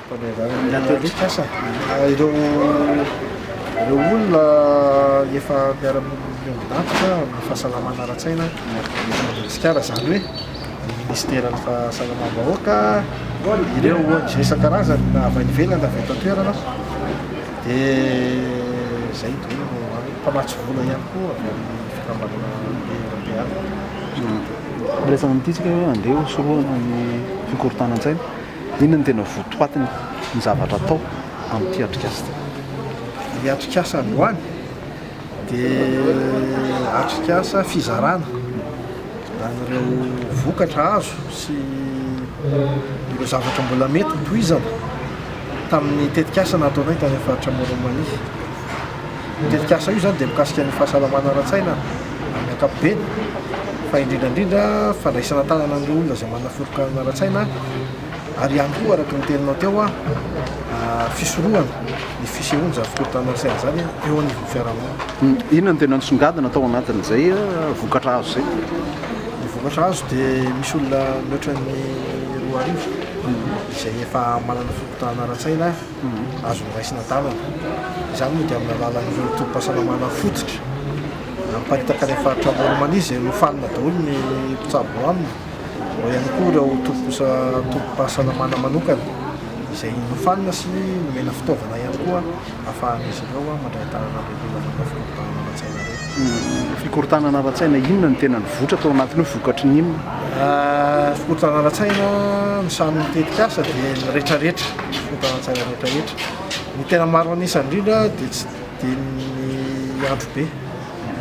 Kasa ireo olona efa miara-miongo-dantoka amin'ny fahasalamana ara-tsaina Madagasikara zany hoe ministeran'ny fahasalamam-bahoaka ireo ONG isan-karazany na avy any ivelany na avy eto an-toerana dia zay no mpamatsy vola ihany koa avy amin'ny fikambanana Europeana. Rehefa amin'ity hoe andeha hosoloana ny fikorontanan-tsaina, inona no tena votoatiny ny zavatra atao amin'ity atrikasa? Ny atrikasa androany dia atrikasa fizarana an'ireo vokatra azo sy ireo zavatra mbola mety tohizana tamin'ny tetikasa nataonay tany amin'ny faritra Moromania. Ny tetikasa io zany dia mikasika ny fahasalamana ara-tsaina amin'ny ankapobeny fa indrindrandrindra fandraisana tanana amin'ireo olona izay manana fihorontanana ara-tsaina ary ihany koa araka ny teninao teo fisorohana ny fisehoana fihorontanana ara-tsaina zany eo anivon'ny fiarahamonina. Inona no tena nisongadina atao anatin'izay vokatra azo zay? Ny vokatra azo dia misy olona mihoatra ny 2,000 izay efa manana fihorontanana ara-tsaina azo raisina tanana. Izany moa dia amin'ny alalan'ireo tobim-pahasalamana fototra miparitaka any faritra Moromania izay nofanina daholo ny mpitsabo aminy, ao ihany koa ireo tobim-pahasalamana manokana izay nofanina sy nomena fitaovana ihany koa ahafahan'izy ireo mandray tanana amin'ireo olona manana fihorontanana ara-tsaina ireo. Fikorontanana ara-tsaina inona no tena nivoatra tao anatin'io vokatry ny inona? Fikorontanana ara-tsaina ny sanin'ny tetikasa dia ny rehetrarehetra, fikorontanana ara-tsaina rehetrarehetra. Ny tena maro anisa indrindra dia tsy dia ny androbe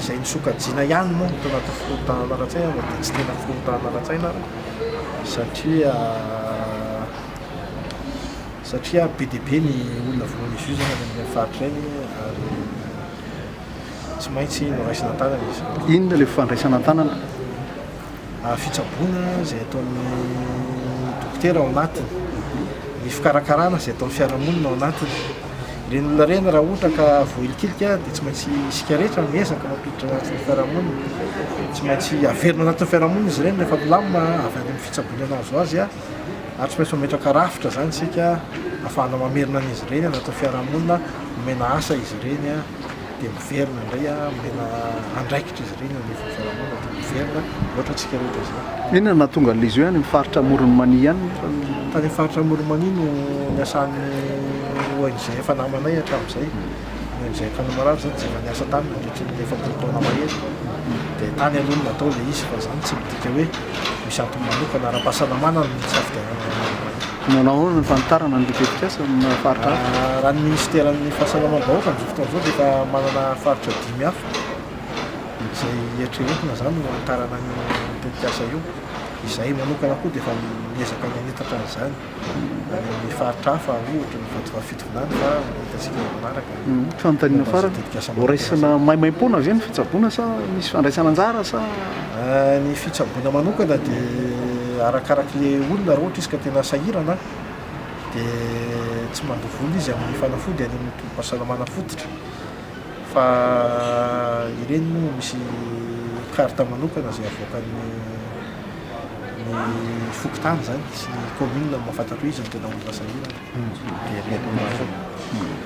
izay nisokajiana ihany moa tao anatin'ny fikorontanana ara-tsaina dia tsy tena fikorontanana ara-tsaina satria be dia be ny olona voan'izy io zany amin'ny faritra eny ary tsy maintsy noraisina tanana izy. Inona ilay fandraisana tanana? Fitsaboana izay ataon'ny dokotera ao anatiny, ny fikarakarana izay ataon'ny fiarahamonina ao anatiny. Ireny olona ireny raha ohatra ka voahilikilika dia tsy maintsy isika rehetra miezaka mampiditra anatin'ny fiarahamonina, tsy maintsy averina anatin'ny fiarahamonina izy ireny rehefa milamina avy any amin'ny fitsaboana azo azy ary tsy maintsy mametraka rafitra zany isika ahafahana mamerina an'izy ireny anatin'ny fiarahamonina, omena asa izy ireny dia miverina indray omena andraikitra izy ireny anivon'ny fiarahamonina dia miverina ohatra antsika rehetra izany. Inona nahatonga an'izy io any amin'ny faritra Moromania ihany? Tany amin'ny faritra Moromania no niasan'ny ONG efa namanay hatramin'izay. ONG Kanomarary zany izay niasa tany mandritra ny 7 taona mahery dia tany aloha natao ilay izy fa zany tsy midika hoe misy antony manokana ara-pahasalamana no nisafidianana. Manao ahoana ny fanitarana ny tetikasa amin'ny faritra hafa? Raha ny ministeran'ny fahasalamam-bahoaka amin'izao fotoana izao dia efa manana faritra 5 hafa izay eritreretina zany no anitarana ny tetikasa io. Izay manokana koa dia efa miezaka hanitatra an'izany ny faritra hafa ohatra ny Vatovavy-Fitondrany fa hitantsika manaraka. Fanontaniana farany, ho raisina maimaim-poana avy ny fitsaboana sa misy fandraisana anjara sa? Ny fitsaboana manokana dia arakarak'ilay olona raha ohatra izy ka tena sahirana dia tsy mandovoly izy amin'ny fanafody any amin'ny tobim-pahasalamana fototra fa ireny moa misy karta manokana izay avoakan'ny fokotany zany sy ny commune mahafantatra hoe izy no tena olona sahirana.